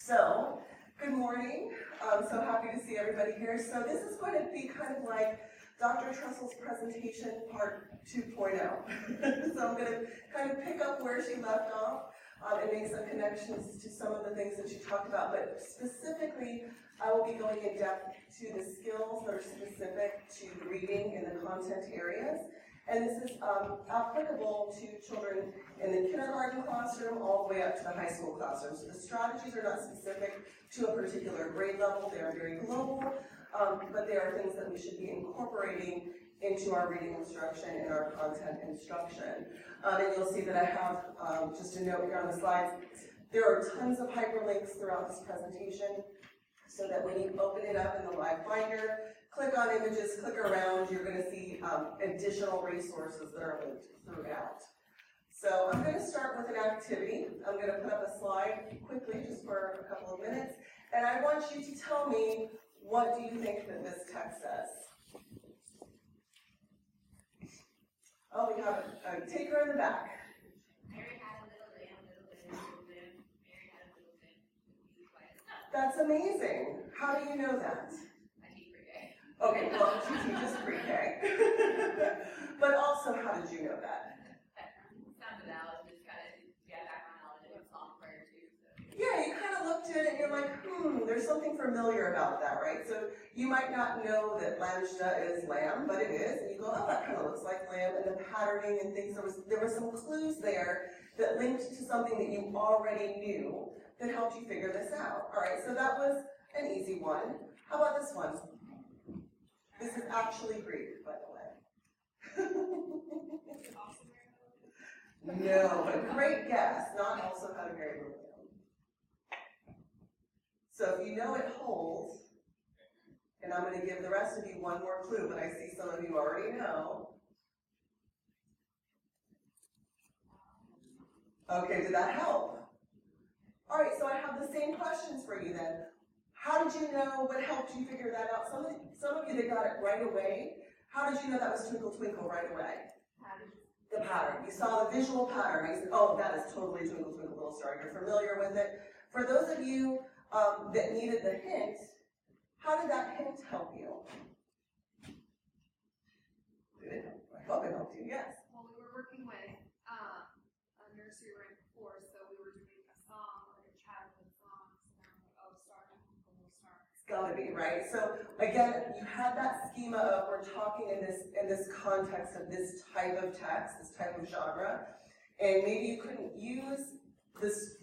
So, good morning. I'm so happy to see everybody here. So this is going to be kind of like Dr. Trustle's presentation part 2.0. So I'm going to kind of pick up where she left off and make some connections to some of the things that she talked about. But specifically, I will be going in depth to the skills that are specific to reading in the content areas. And this is applicable to children in the kindergarten classroom all the way up to the high school classroom. So the strategies are not specific to a particular grade level. They are very global, but they are things that we should be incorporating into our reading instruction and our content instruction. And you'll see that I have just a note here on the slides. There are tons of hyperlinks throughout this presentation, so that when you open it up in the live binder, click on images, click around, you're going to see additional resources that are linked throughout. So I'm going to start with an activity. I'm going to put up a slide quickly, just for a couple of minutes, and I want you to tell me, what do you think that this text says? Oh, we have a taker in the back. Mary had a little lamb, Mary had a little lamb. That's amazing. How do you know that? I teach pre-K. Okay, well, she teaches pre-K. But also, how did you know that? Sounded out, just kind of, background knowledge of song prayer too. So. Yeah, you kind of looked at it and you're like, there's something familiar about that, right? So you might not know that lambda is lamb, but it is, and you go, oh, that kind of looks like lamb, and the patterning and things, there were some clues there that linked to something that you already knew that helped you figure this out. All right, so that was an easy one. How about this one? This is actually Greek, by the way. No, but great guess. Not also how to marry a lamb. So if you know it holds, and I'm going to give the rest of you one more clue, but I see some of you already know. Okay, did that help? All right, so I have the same questions for you then. How did you know? What helped you figure that out? Some of you that got it right away. How did you know that was Twinkle Twinkle right away? The pattern. You saw the visual pattern. You said, oh, that is totally Twinkle Twinkle Little Star. You're familiar with it. For those of you that needed the hint, how did that hint help you? Did it help? I hope it helped you, yes. Well, we were working with a nursery right before, so we were doing a song, like a childhood song, so then I'm like, oh, star, little star. It's gotta be, right? So again, you had that schema of we're talking in this context of this type of text, this type of genre, and maybe you couldn't use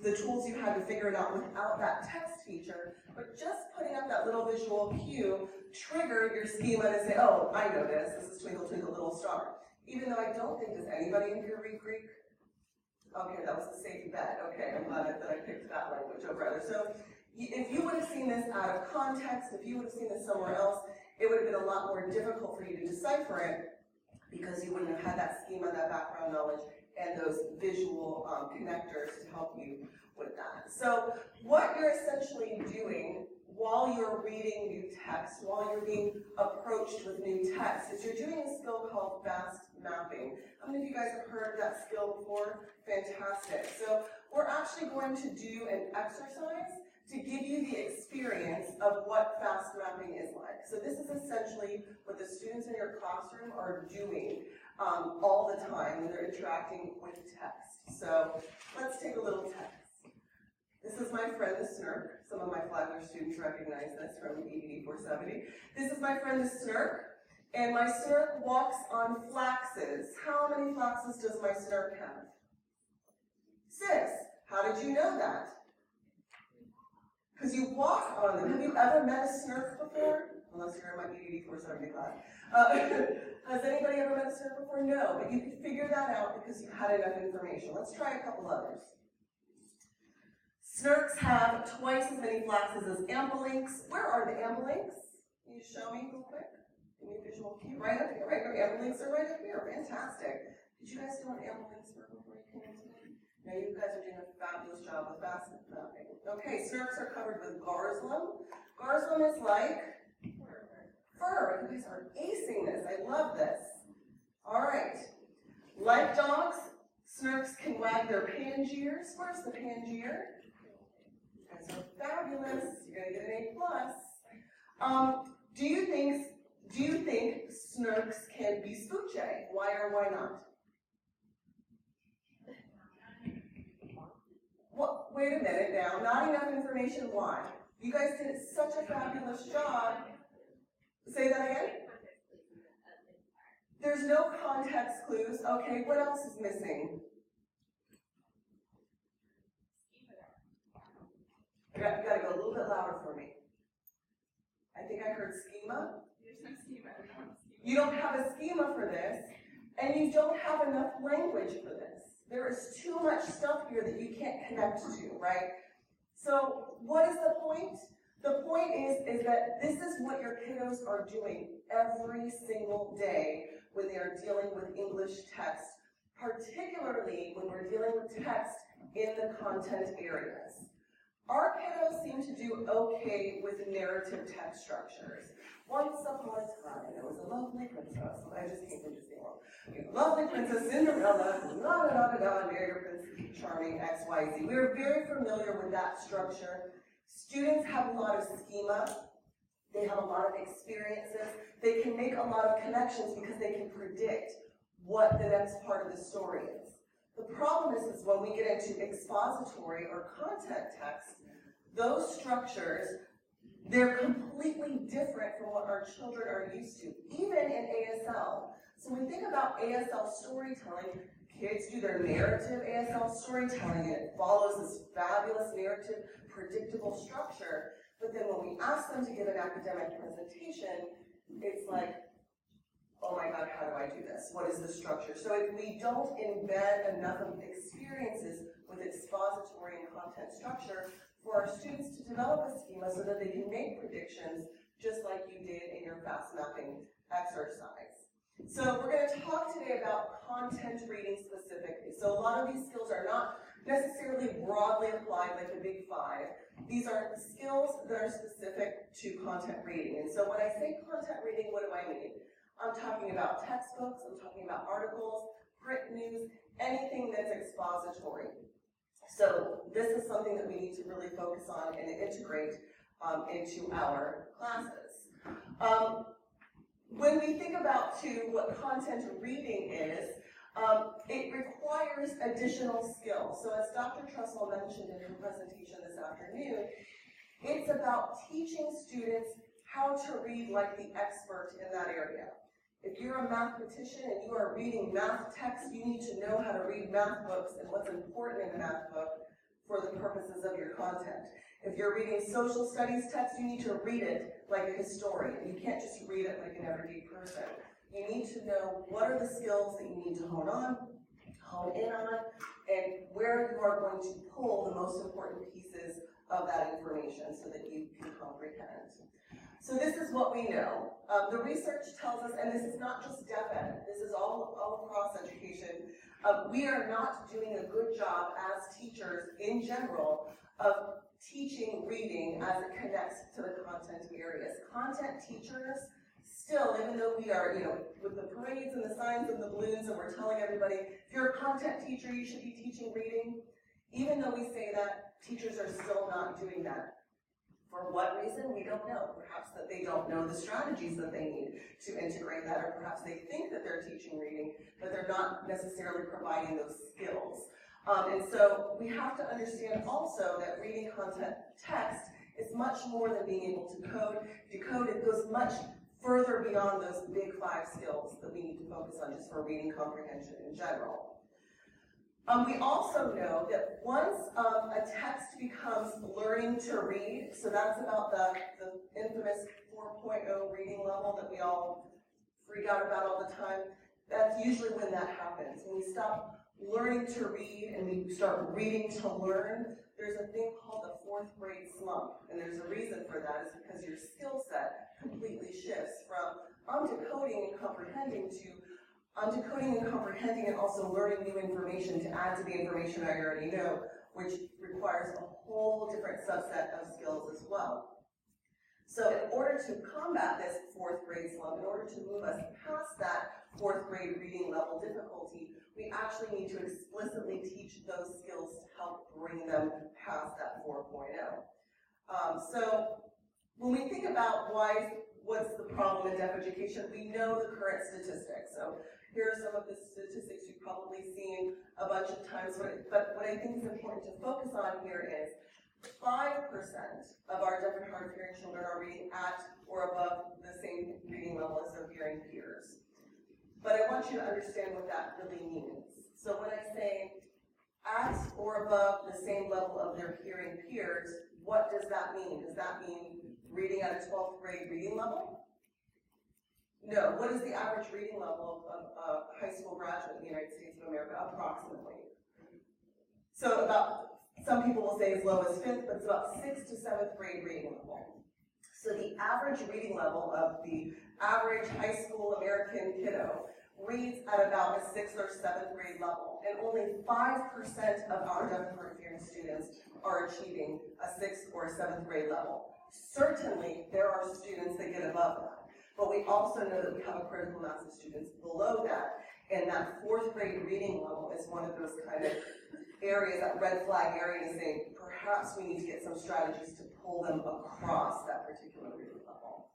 the tools you had to figure it out without that text feature, but just putting up that little visual cue triggered your schema to say, oh, I know this is Twinkle Twinkle Little Star. Even though I don't think, does anybody in here read Greek? Okay, that was a safe bet. Okay, I'm glad that I picked that language over others. So if you would have seen this out of context, if you would have seen this somewhere else, it would have been a lot more difficult for you to decipher it because you wouldn't have had that schema, that background knowledge, and those visual connectors to help you with that. So what you're essentially doing while you're reading new text, while you're being approached with new text, is you're doing a skill called fast mapping. How many of you guys have heard of that skill before? Fantastic. So we're actually going to do an exercise to give you the experience of what fast mapping is like. So this is essentially what the students in your classroom are doing all the time when they're interacting with text. So let's take a little text. This is my friend the Snurk. Some of my Flagler students recognize this from EDD 470. This is my friend the Snurk, and my Snurk walks on flaxes. How many flaxes does my Snurk have? 6. How did you know that? Because you walk on them. Have you ever met a Snurk before? Unless you're in my EDD 470 class. Has anybody ever met a Snurk before? No, but you could figure that out because you had enough information. Let's try a couple others. Snurks have twice as many flaxes as ampelinks. Where are the ampelinks? Can you show me real quick? Give me a visual cue. Right up here, right here. Ampelinks are right up here. Fantastic. Did you guys do what ampelinks were before you came in today? No, you guys are doing a fabulous job with fast mapping. Okay, snurks are covered with garzlum. Garzlum is like fur. You guys are acing this. I love this. All right. Like dogs, snurks can wag their pangiers. Where's the pangier? guys are fabulous. You're gonna get an A+. Do you think snurks can be spooche? Why or why not? Well, wait a minute now. Not enough information. Why? You guys did such a fabulous job. Say that again? There's no context clues. Okay, what else is missing? You gotta go a little bit louder for me. I think I heard schema. There's no schema. You don't have a schema for this, and you don't have enough language for this. There is too much stuff here that you can't connect to, right? So what is the point? The point is that this is what your kiddos are doing every single day when they are dealing with English text, particularly when we're dealing with text in the content areas. Our kiddos seem to do okay with narrative text structures. Once upon a time, there was a lovely princess. I just came from Disney World. Lovely Princess Cinderella, marry your Prince Charming, XYZ. We are very familiar with that structure. Students have a lot of schema. They have a lot of experiences. They can make a lot of connections because they can predict what the next part of the story is. The problem is when we get into expository or content text, those structures, they're completely different from what our children are used to, even in ASL. So when we think about ASL storytelling, kids do their narrative ASL storytelling, and it follows this fabulous narrative, predictable structure. But then when we ask them to give an academic presentation, it's like, oh my God, how do I do this? What is the structure? So if we don't embed enough of experiences with expository and content structure for our students to develop a schema so that they can make predictions just like you did in your fast mapping exercise. So we're going to talk today about content reading specifically. So a lot of these skills are not necessarily broadly applied like the Big Five. These are skills that are specific to content reading. And so when I say content reading, what do I mean? I'm talking about textbooks, I'm talking about articles, print news, anything that's expository. So this is something that we need to really focus on and integrate into our classes. When we think about what content reading is, it requires additional skills. So as Dr. Trussell mentioned in her presentation this afternoon, it's about teaching students how to read like the expert in that area. If you're a mathematician and you are reading math text, you need to know how to read math books and what's important in a math book for the purposes of your content. If you're reading social studies text, you need to read it like a historian. You can't just read it like an everyday person. You need to know what are the skills that you need to hone in on, and where you are going to pull the most important pieces of that information so that you can comprehend. So this is what we know. The research tells us, and this is not just deaf ed, this is all across education, we are not doing a good job as teachers in general of teaching reading as it connects to the content areas. Content teachers still, even though we are, with the parades and the signs and the balloons and we're telling everybody, if you're a content teacher, you should be teaching reading, even though we say that, teachers are still not doing that. For what reason? We don't know. Perhaps that they don't know the strategies that they need to integrate that, or perhaps they think that they're teaching reading, but they're not necessarily providing those skills. And so we have to understand also that reading content text is much more than being able to decode. It goes much further beyond those Big Five skills that we need to focus on just for reading comprehension in general. We also know that once a text becomes learning to read, so that's about the infamous 4.0 reading level that we all freak out about all the time, that's usually when that happens. When we stop learning to read and we start reading to learn, there's a thing called the 4th grade slump. And there's a reason for that, is because your skill set completely shifts from decoding and comprehending to decoding and comprehending and also learning new information to add to the information I already know, which requires a whole different subset of skills as well. So in order to combat this 4th grade slump, in order to move us past that fourth grade reading level difficulty, we actually need to explicitly teach those skills to help bring them past that 4.0. So when we think about what's the problem in deaf education, we know the current statistics. So here are some of the statistics you've probably seen a bunch of times, but what I think is important to focus on here is 5% of our deaf and hard of hearing children are reading at or above the same reading level as their hearing peers. But I want you to understand what that really means. So when I say at or above the same level of their hearing peers, what does that mean? Does that mean reading at a 12th grade reading level? No. What is the average reading level of a high school graduate in the United States of America, approximately? So some people will say as low as 5th, but it's about 6th to 7th grade reading level. So the average reading level of the average high school American kiddo reads at about a 6th or 7th grade level, and only 5% of our deaf and hard of hearing students are achieving a 6th or 7th grade level. Certainly, there are students that get above that, but we also know that we have a critical mass of students below that, and that 4th grade reading level is one of those kind of areas, that red flag area, to say perhaps we need to get some strategies to pull them across that particular reading level.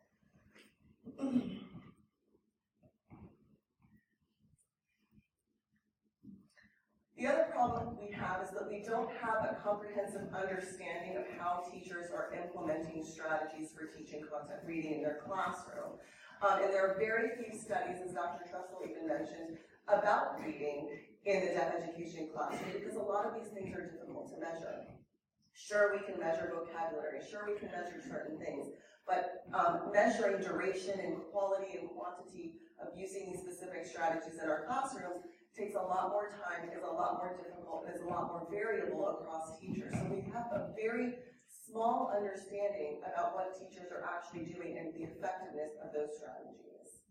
The other problem we have is that we don't have a comprehensive understanding of how teachers are implementing strategies for teaching content reading in their classroom. And there are very few studies, as Dr. Trussell even mentioned, about reading in the deaf education classroom, because a lot of these things are difficult to measure. Sure, we can measure vocabulary, sure, we can measure certain things, but measuring duration and quality and quantity of using these specific strategies in our classrooms takes a lot more time, is a lot more difficult, and is a lot more variable across teachers. So we have a very small understanding about what teachers are actually doing and the effectiveness of those strategies.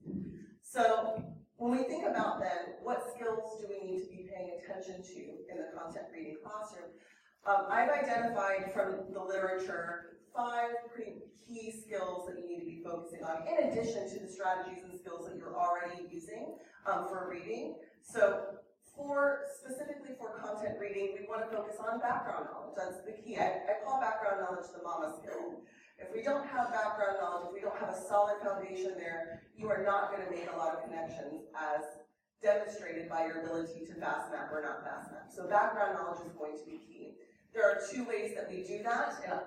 So when we think about then, what skills do we need to be paying attention to in the content reading classroom? I've identified from the literature 5 pretty key skills that you need to be focusing on, in addition to the strategies and skills that you're already using for reading. So specifically for content reading, we want to focus on background knowledge. That's the key. I call background knowledge the mama skill. If we don't have background knowledge, if we don't have a solid foundation there, you are not going to make a lot of connections as demonstrated by your ability to fast map or not fast map. So background knowledge is going to be key. There are 2 ways that we do that, and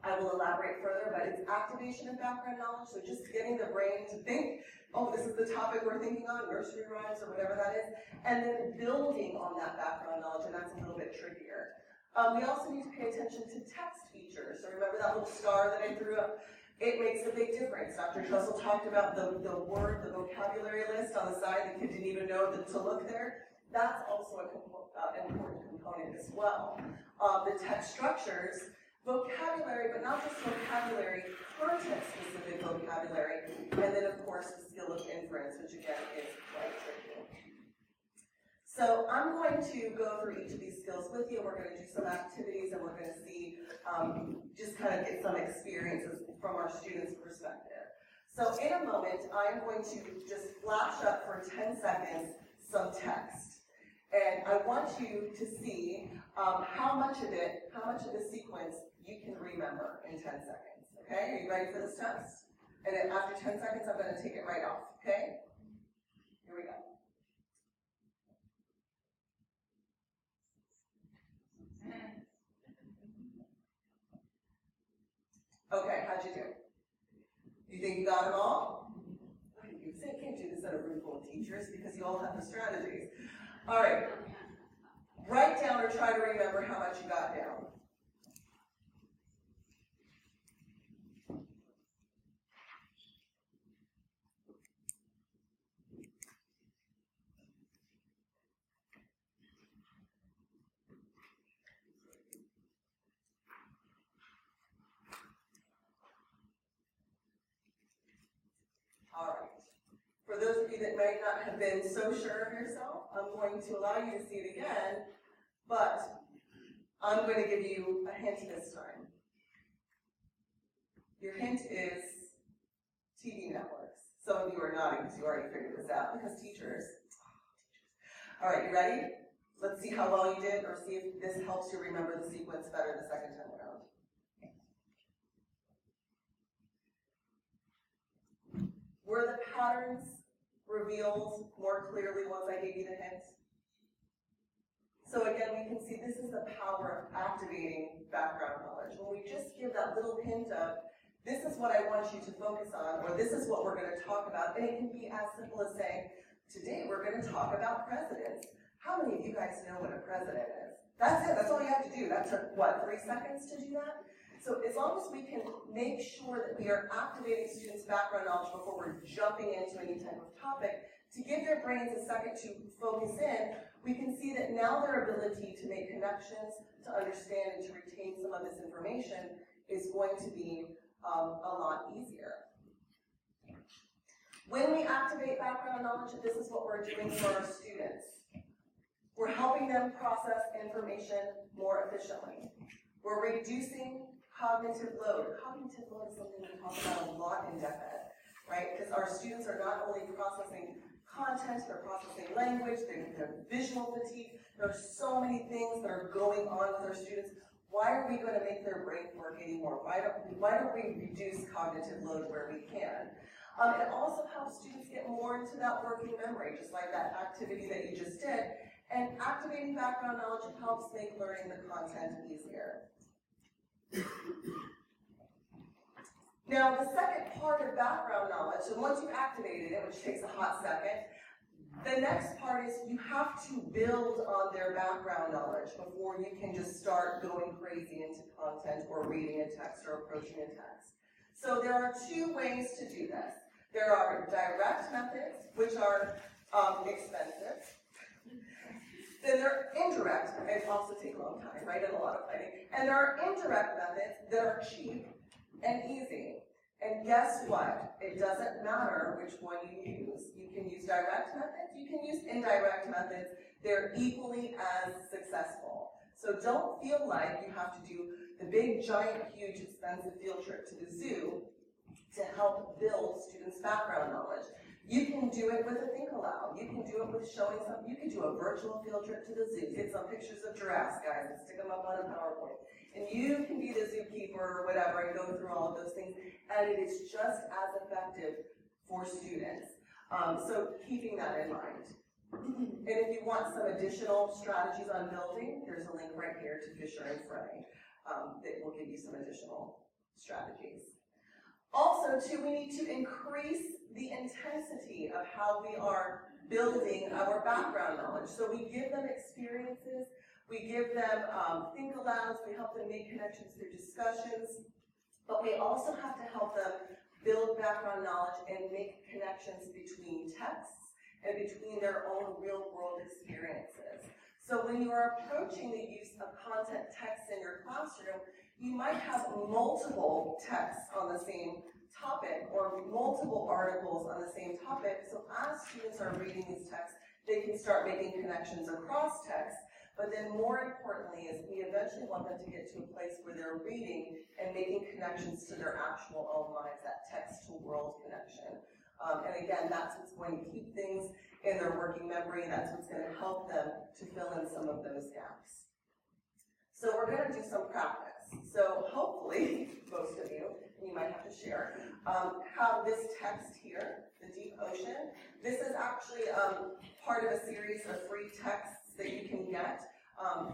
I will elaborate further, but it's activation of background knowledge, so just getting the brain to think, oh, this is the topic we're thinking on, nursery rhymes or whatever that is, and then building on that background knowledge, and that's a little bit trickier. We also need to pay attention to text features. So remember that little star that I threw up? It makes a big difference. Dr. Trussell talked about the vocabulary list on the side. The kid didn't even know to look there. That's also an important component as well. The text structures, vocabulary, but not just vocabulary, content-specific vocabulary, and then, of course, the skill of inference, which, again, is quite tricky. So I'm going to go through each of these skills with you. We're going to do some activities, and we're going to see, just kind of get some experiences from our students' perspective. So in a moment, I'm going to just flash up for 10 seconds some text. And I want you to see how much of the sequence you can remember in 10 seconds. Okay, are you ready for this test? And then after 10 seconds, I'm going to take it right off. Okay? Here we go. Okay, how'd you do? You think you got them all? You can't do this at a room full of teachers because you all have the strategies. All right. Write down or try to remember how much you got down. All right. For those of you that might not have been so sure of yourself, I'm going to allow you to see it again, but I'm going to give you a hint this time. Your hint is TV networks. Some of you are nodding because you already figured this out, because teachers. All right, you ready? Let's see how well you did, or see if this helps you remember the sequence better the second time around. Were the patterns revealed more clearly once I gave you the hint? So again, we can see this is the power of activating background knowledge. When we just give that little hint of, this is what I want you to focus on, or this is what we're going to talk about, and it can be as simple as saying, today we're going to talk about presidents. How many of you guys know what a president is? That's it, that's all you have to do. That took, what, 3 seconds to do that? So as long as we can make sure that we are activating students' background knowledge before we're jumping into any type of topic, to give their brains a second to focus in, we can see that now their ability to make connections, to understand and to retain some of this information is going to be a lot easier. When we activate background knowledge, this is what we're doing for our students. We're helping them process information more efficiently. We're reducing cognitive load. Cognitive load is something we talk about a lot in DHH, right? Because our students are not only processing content, they're processing language, they're visual fatigue. There are so many things that are going on with our students. Why are we going to make their brain work anymore? Why don't we reduce cognitive load where we can? It also helps students get more into that working memory, just like that activity that you just did. And activating background knowledge helps make learning the content easier. Now, the second part of background knowledge, and once you've activated it, which takes a hot second, the next part is you have to build on their background knowledge before you can just start going crazy into content or reading a text or approaching a text. So there are 2 ways to do this. There are direct methods, which are expensive. Then there are indirect, and also take a long time, right, and a lot of fighting. And there are indirect methods that are cheap and easy. And guess what? It doesn't matter which one you use. You can use direct methods, you can use indirect methods. They're equally as successful. So don't feel like you have to do the big, giant, huge, expensive field trip to the zoo to help build students' background knowledge. You can do it with a think aloud. You can do it with showing some, you can do a virtual field trip to the zoo. Get some pictures of giraffes, guys, and stick them up on a PowerPoint. And you can be the zookeeper or whatever and go through all of those things. And it is just as effective for students. So keeping that in mind. And if you want some additional strategies on building, there's a link right here to Fisher and Frey that will give you some additional strategies. Also, too, we need to increase the intensity of how we are building our background knowledge. So we give them experiences, we give them think alouds, we help them make connections through discussions, but we also have to help them build background knowledge and make connections between texts and between their own real-world experiences. So when you are approaching the use of content texts in your classroom, you might have multiple texts on the same topic or multiple articles on the same topic. So as students are reading these texts, they can start making connections across texts. But then more importantly is we eventually want them to get to a place where they're reading and making connections to their actual own lives, that text-to-world connection. And again, that's what's going to keep things in their working memory, and that's what's going to help them to fill in some of those gaps. So we're going to do some practice. So hopefully, most of you, and you might have to share, have this text here, the deep ocean. This is actually part of a series of free texts that you can get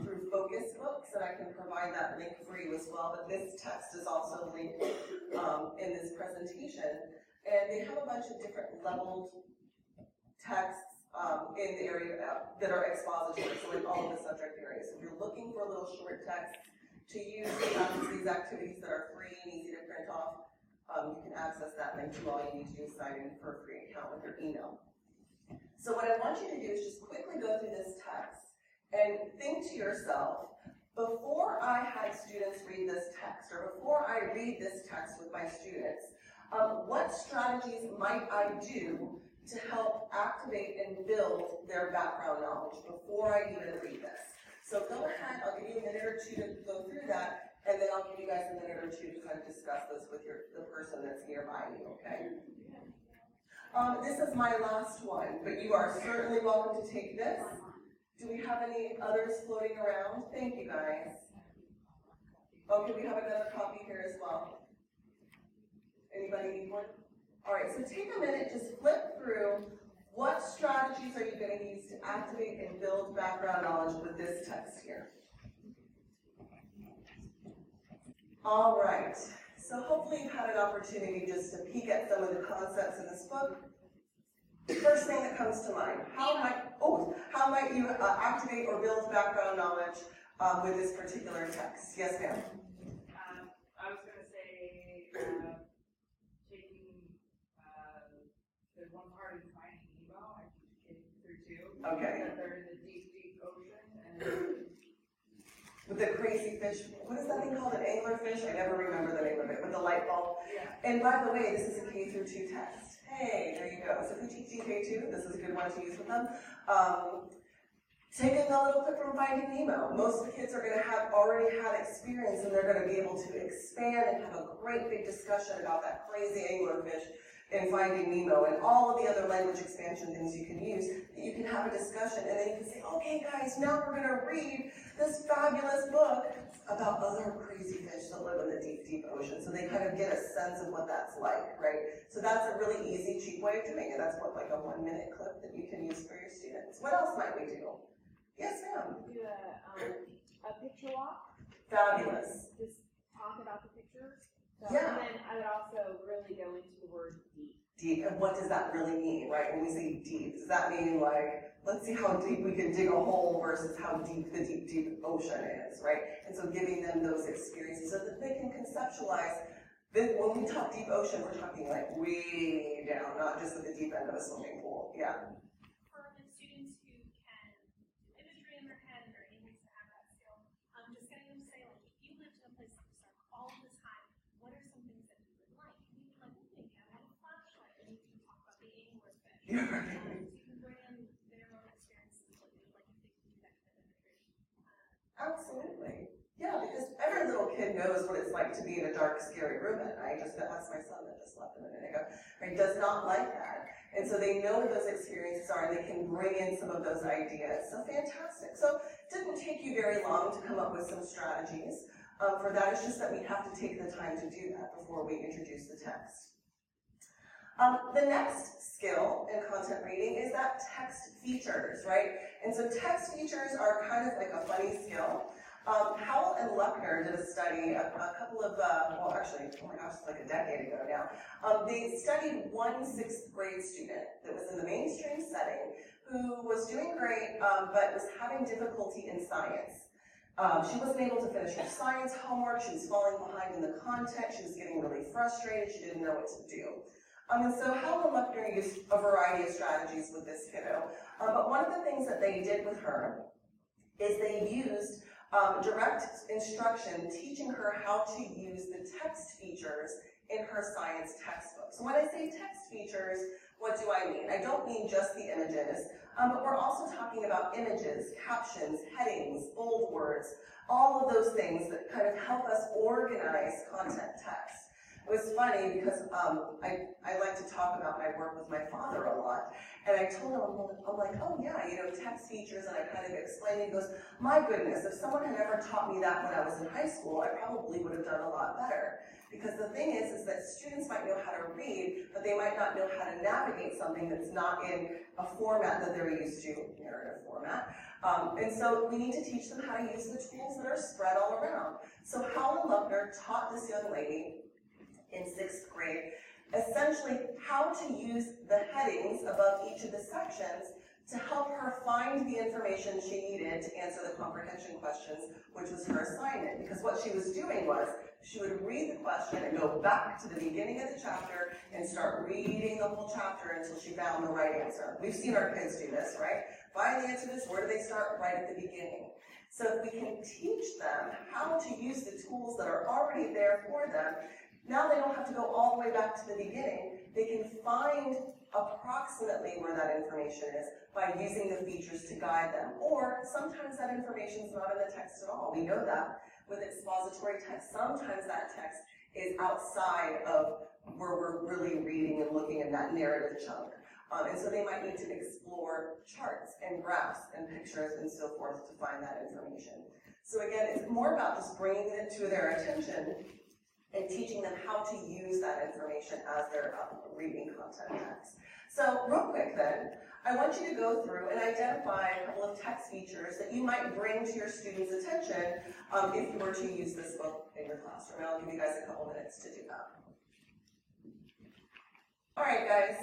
through Focus Books, and I can provide that link for you as well, but this text is also linked in this presentation. And they have a bunch of different leveled texts in the area that are expository, so in all of the subject areas. If you're looking for little short texts to use these activities that are free and easy to print off, you can access that link too. All you need to do is sign in for a free account with your email. So what I want you to do is just quickly go through this text and think to yourself, before I had students read this text, or before I read this text with my students, what strategies might I do to help activate and build their background knowledge before I even read this? So go ahead, I'll give you a minute or two to go through that, and then I'll give you guys a minute or two to kind of discuss this with the person that's nearby you, okay? This is my last one, but you are certainly welcome to take this. Do we have any others floating around? Thank you, guys. Okay, we have another copy here as well. Anybody need one? All right, so take a minute, just flip through. What strategies are you going to use to activate and build background knowledge with this text here? All right, so hopefully you've had an opportunity just to peek at some of the concepts in this book. The first thing that comes to mind, how might you activate or build background knowledge with this particular text? Yes, ma'am. I was going to say taking there's one part in Finding Nemo, I teach kids through too. Okay. That they're in the deep, deep ocean and with the crazy fish, what is that thing called? An anglerfish? I never remember the name of it. With the light bulb. yeah. And by the way, this is a K through 2 text. Hey, there you go. So if you teach K2, this is a good one to use with them. Taking a little clip from Finding Nemo. Most of the kids are going to have already had experience, and they're going to be able to expand and have a great big discussion about that crazy anglerfish in Finding Nemo and all of the other language expansion things you can use. That you can have a discussion, and then you can say, okay, guys, now we're going to read this fabulous book about other crazy fish that live in the deep, deep ocean. So they kind of get a sense of what that's like, right? So that's a really easy, cheap way of doing it. That's what, like a 1-minute clip that you can use for your students. What else might we do? Yes, ma'am. Do a picture walk. Fabulous. Just talk about the pictures. So, Yeah. And then I would also really go into the word deep. Deep, and what does that really mean, right? When we say deep, does that mean like, let's see how deep we can dig a hole versus how deep the deep, deep ocean is, right? And so giving them those experiences so that they can conceptualize this. When we talk deep ocean, we're talking like way down, not just at the deep end of a swimming pool. Yeah. For the students who can do imagery in their head and are able to have that skill, just getting them to say, like, if you lived in a place like this all the time, what are some things that you would like? And you'd be like, oh, maybe I want a flashlight, and you can talk about the anglerfish. Yeah, right. You can bring in their own experiences, what they would like if they can do that kind of imagery. Absolutely. Yeah, because every little kid knows what it's like to be in a dark, scary room at night. That's my son that just left a minute ago. Right? Does not like that. And so they know what those experiences are, and they can bring in some of those ideas. So fantastic. So it didn't take you very long to come up with some strategies. For that, it's just that we have to take the time to do that before we introduce the text. The next skill in content reading is that text features, right? And so text features are kind of like a funny skill. Howell and Luckner did a study a couple of, well actually, oh my gosh, it's like a decade ago now. They studied one 6th grade student that was in the mainstream setting who was doing great, but was having difficulty in science. She wasn't able to finish her science homework, she was falling behind in the content, she was getting really frustrated, she didn't know what to do. And so Howell and Luckner used a variety of strategies with this kiddo, but one of the things that they did with her is they used direct instruction, teaching her how to use the text features in her science textbook. So when I say text features, what do I mean? I don't mean just the images, but we're also talking about images, captions, headings, bold words, all of those things that kind of help us organize content text. It was funny because I like to talk about my work with my father a lot, and I told him, I'm like, oh yeah, you know, text features, and I kind of explained, he goes, my goodness, if someone had ever taught me that when I was in high school, I probably would have done a lot better. Because the thing is that students might know how to read, but they might not know how to navigate something that's not in a format that they're used to, narrative format. And so we need to teach them how to use the tools that are spread all around. So Howell and Luckner taught this young lady in 6th grade, essentially how to use the headings above each of the sections to help her find the information she needed to answer the comprehension questions, which was her assignment. Because what she was doing was, she would read the question and go back to the beginning of the chapter and start reading the whole chapter until she found the right answer. We've seen our kids do this, right? Find the answer to this, where do they start? Right at the beginning. So if we can teach them how to use the tools that are already there for them, now they don't have to go all the way back to the beginning. They can find approximately where that information is by using the features to guide them. Or sometimes that information is not in the text at all. We know that with expository text. Sometimes that text is outside of where we're really reading and looking in that narrative chunk. And so they might need to explore charts and graphs and pictures and so forth to find that information. So again, it's more about just bringing it to their attention and teaching them how to use that information as they're reading content text. So real quick then, I want you to go through and identify a couple of text features that you might bring to your students' attention if you were to use this book in your classroom. I'll give you guys a couple minutes to do that. All right, guys.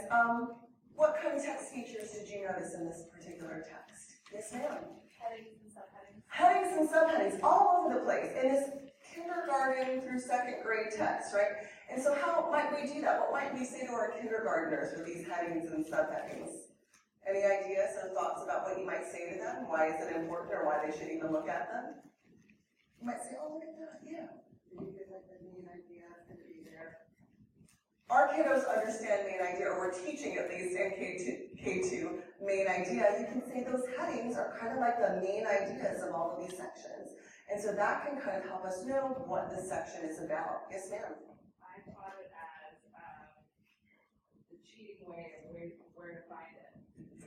What kind of text features did you notice in this particular text? Yes, ma'am. Headings and subheadings. Headings and subheadings all over the place in this kindergarten through second grade text, right? And so how might we do that? What might we say to our kindergartners with these headings and subheadings? Any ideas or thoughts about what you might say to them? Why is it important or why they should even look at them? You might say, oh, look at that, yeah. Because like the main idea is going to be there. Our kiddos understand main idea, or we're teaching at least in K2 main idea. You can say those headings are kind of like the main ideas of all of these sections. And so that can kind of help us know what this section is about. Yes, ma'am? I taught it as the cheating way of where to find it.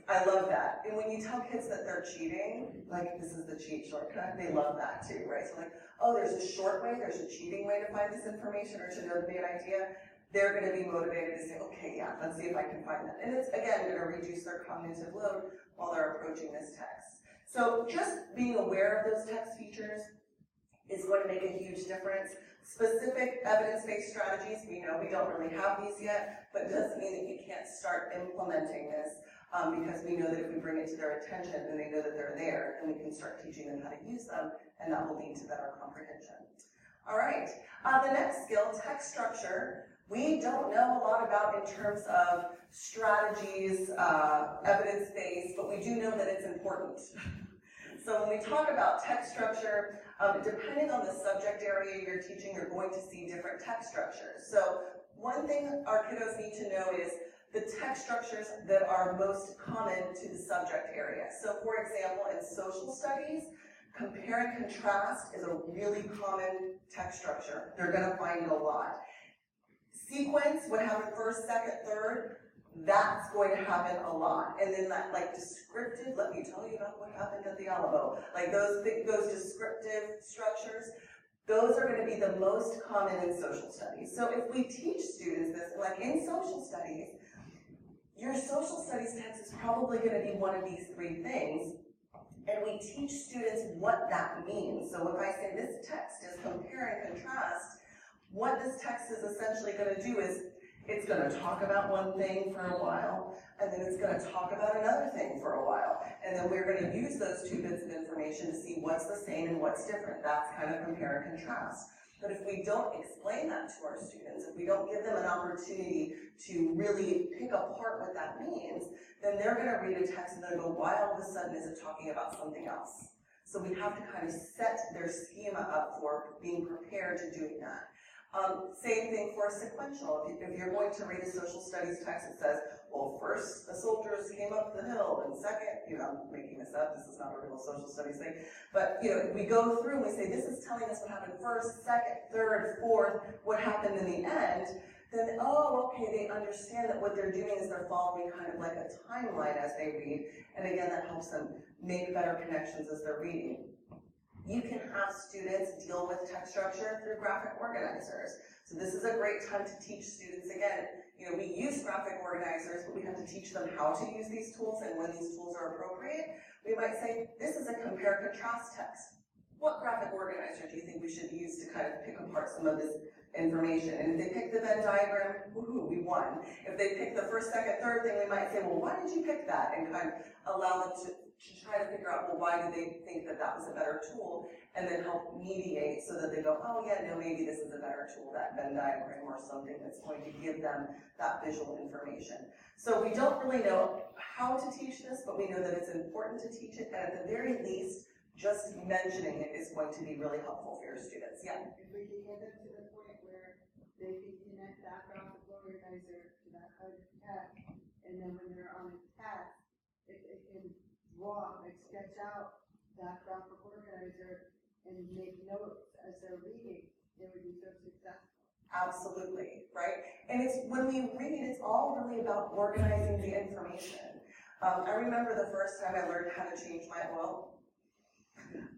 I love that. And when you tell kids that they're cheating, like this is the cheat shortcut, they love that too, right? So like, oh, there's a short way, there's a cheating way to find this information or to know the main idea. They're going to be motivated to say, okay, yeah, let's see if I can find that. And it's, again, going to reduce their cognitive load while they're approaching this text. So just being aware of those text features is going to make a huge difference. Specific evidence-based strategies, we know we don't really have these yet, but it doesn't mean that you can't start implementing this because we know that if we bring it to their attention and they know that they're there, then we can start teaching them how to use them, and that will lead to better comprehension. All right, the next skill, text structure. We don't know a lot about in terms of strategies, evidence-based, but we do know that it's important. So when we talk about text structure, depending on the subject area you're teaching, you're going to see different text structures. So one thing our kiddos need to know is the text structures that are most common to the subject area. So for example, in social studies, compare and contrast is a really common text structure. They're going to find it a lot. Sequence, what happened first, second, third, that's going to happen a lot. And then that, like, descriptive, let me tell you about what happened at the Alamo. Like, those descriptive structures, those are going to be the most common in social studies. So if we teach students this, like in social studies, your social studies text is probably going to be one of these three things. And we teach students what that means. So if I say this text is compare and contrast, what this text is essentially going to do is it's going to talk about one thing for a while, and then it's going to talk about another thing for a while. And then we're going to use those two bits of information to see what's the same and what's different. That's kind of compare and contrast. But if we don't explain that to our students, if we don't give them an opportunity to really pick apart what that means, then they're going to read a text and they'll go, why all of a sudden is it talking about something else? So we have to kind of set their schema up for being prepared to doing that. Same thing for sequential. If you're going to read a social studies text, it says, well, first the soldiers came up the hill, and second, I'm making this up, this is not a real social studies thing, but we go through and we say, this is telling us what happened first, second, third, fourth, what happened in the end, then, oh, okay, they understand that what they're doing is they're following kind of like a timeline as they read, and again, that helps them make better connections as they're reading. You can have students deal with text structure through graphic organizers. So this is a great time to teach students, again, we use graphic organizers, but we have to teach them how to use these tools and when these tools are appropriate. We might say, this is a compare-contrast text. What graphic organizer do you think we should use to kind of pick apart some of this information? And if they pick the Venn diagram, woohoo, we won. If they pick the first, second, third thing, we might say, well, why did you pick that? And kind of allow them to try to figure out, well, why do they think that that was a better tool, and then help mediate so that they go, oh yeah, no, maybe this is a better tool, that Venn diagram or something that's going to give them that visual information. So we don't really know how to teach this, but we know that it's important to teach it, and at the very least, just mentioning it is going to be really helpful for your students. Yeah? If we can get them to the point where they can connect that graphic organizer to that kind of text, and then when they're on a task, if they can draw, like sketch out that graphic organizer and make notes as they're reading, they would be so successful. Absolutely, right? And it's when we read, it's all really about organizing the information. I remember the first time I learned how to change my oil,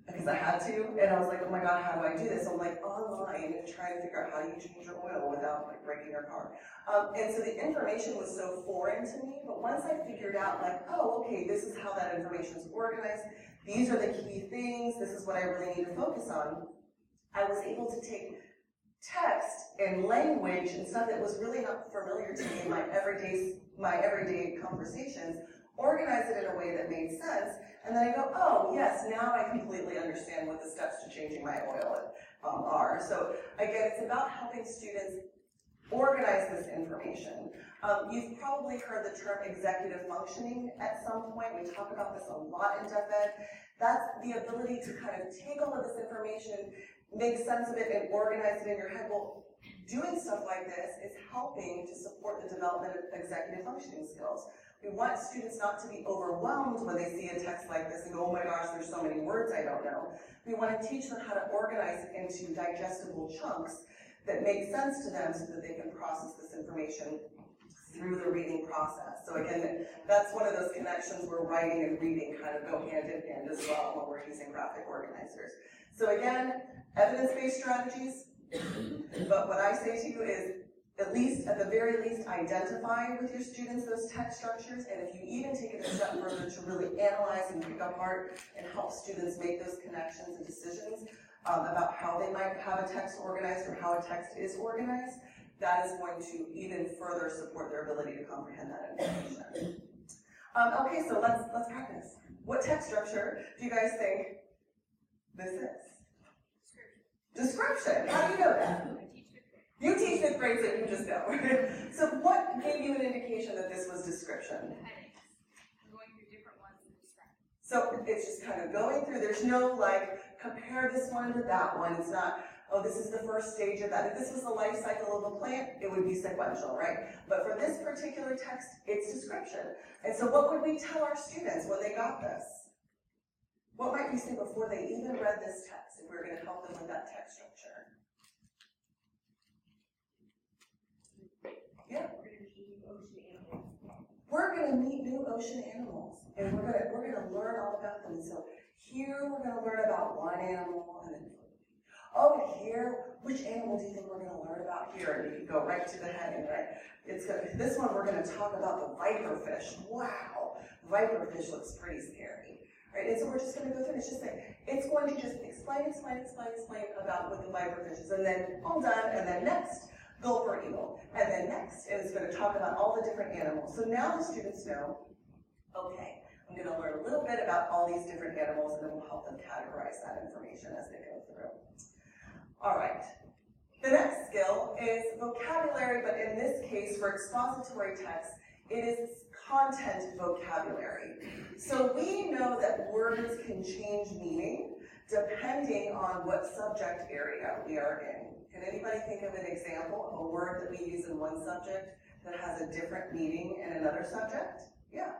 because I had to, and I was like, oh my god, how do I do this? I'm like online and trying to figure out how do you change your oil without like breaking your car. And so the information was so foreign to me, but once I figured out like, oh, okay, this is how that information is organized, these are the key things, this is what I really need to focus on, I was able to take text and language and stuff that was really not familiar to me in my everyday conversations, organize it in a way that made sense, and then I go, oh yes, now I completely understand what the steps to changing my oil are. So again, it's about helping students organize this information. You've probably heard the term executive functioning at some point. We talk about this a lot in Def Ed. That's the ability to kind of take all of this information, make sense of it, and organize it in your head. Well, doing stuff like this is helping to support the development of executive functioning skills. We want students not to be overwhelmed when they see a text like this and go, oh my gosh, there's so many words I don't know. We want to teach them how to organize it into digestible chunks that make sense to them so that they can process this information through the reading process. So again, that's one of those connections where writing and reading kind of go hand in hand as well when we're using graphic organizers. So again, evidence-based strategies, but what I say to you is, at the very least, identify with your students those text structures, and if you even take it a step further to really analyze and pick apart and help students make those connections and decisions about how they might have a text organized or how a text is organized, that is going to even further support their ability to comprehend that information. Okay, so let's practice. What text structure do you guys think this is? Description. How do you know that? You teach fifth grade, so you just know. So what gave you an indication that this was description? I'm going through different ones and describing. So it's just kind of going through. There's no like, compare this one to that one. It's not, oh, this is the first stage of that. If this was the life cycle of a plant, it would be sequential, right? But for this particular text, it's description. And so what would we tell our students when they got this? What might we say before they even read this text, if we were going to help them with that text structure? Yeah. We're going to meet new ocean animals, and we're going to learn all about them. So here we're going to learn about one animal, and then here, which animal do you think we're going to learn about here? And you can go right to the heading, right? This one we're going to talk about the viperfish. Wow, viperfish looks pretty scary. Right, and so we're just going to go through and it's going to just explain about what the viperfish is, and then all done, and then next, gulper eagle, and then next, and it's going to talk about all the different animals. So now the students know, okay, I'm going to learn a little bit about all these different animals, and then we'll help them categorize that information as they go through. All right, the next skill is vocabulary, but in this case, for expository text, it is content vocabulary. So we know that words can change meaning depending on what subject area we are in. Can anybody think of an example of a word that we use in one subject that has a different meaning in another subject? Yeah.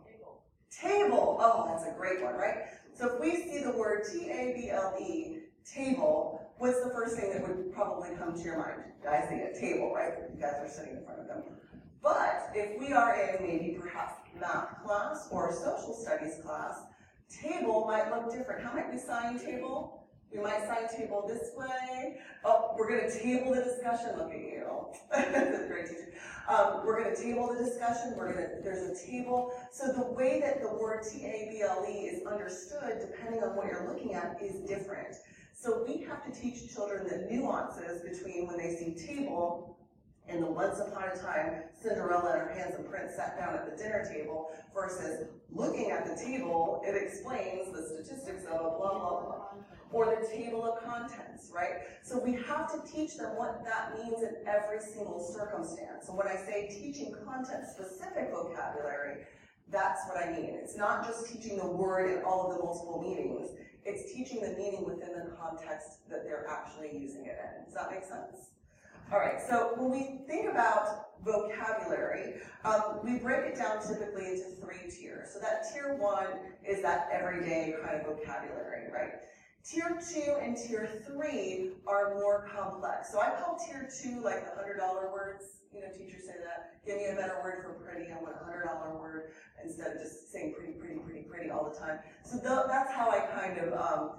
Table. Table. Oh, that's a great one, right? So if we see the word T-A-B-L-E, table, what's the first thing that would probably come to your mind? I see a table, right? You guys are sitting in front of them. But if we are in maybe perhaps math class or a social studies class, table might look different. How might we sign table? We might sign table this way. Oh, we're going to table the discussion. Look at you. That's a great teacher. We're going to table the discussion. There's a table. So the way that the word T-A-B-L-E is understood, depending on what you're looking at, is different. So we have to teach children the nuances between when they see table and the once upon a time Cinderella and her handsome prince sat down at the dinner table versus looking at the table, it explains the statistics of a blah, blah, blah. Or the table of contents, right? So we have to teach them what that means in every single circumstance. So when I say teaching content-specific vocabulary, that's what I mean. It's not just teaching the word and all of the multiple meanings. It's teaching the meaning within the context that they're actually using it in. Does that make sense? All right, so when we think about vocabulary, we break it down typically into 3 tiers. So that tier 1 is that everyday kind of vocabulary, right? Tier 2 and Tier 3 are more complex. So I call Tier 2 like the $100 words. You know, teachers say that. Give me a better word for pretty. I want a $100 word instead of just saying pretty, pretty, pretty, pretty all the time. So that's how I kind of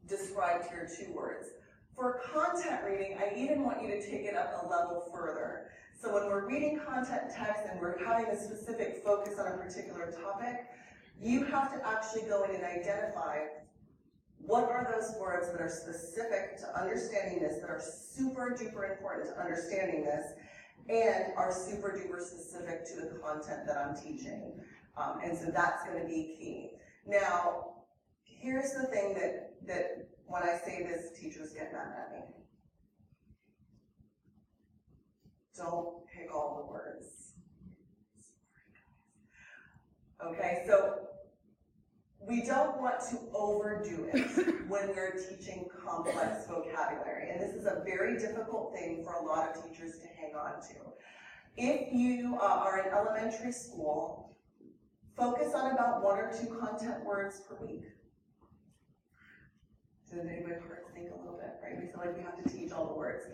describe Tier 2 words. For content reading, I even want you to take it up a level further. So when we're reading content text and we're having a specific focus on a particular topic, you have to actually go in and identify what are those words that are specific to understanding this, that are super duper important to understanding this, and are super duper specific to the content that I'm teaching. And so that's going to be key. Now, here's the thing that when I say this, teachers get mad at me. Don't pick all the words. Okay, so we don't want to overdo it when we're teaching complex vocabulary, and this is a very difficult thing for a lot of teachers to hang on to. If you are in elementary school, focus on about 1 or 2 content words per week. Does anybody heard think a little bit, right? We feel like we have to teach all the words.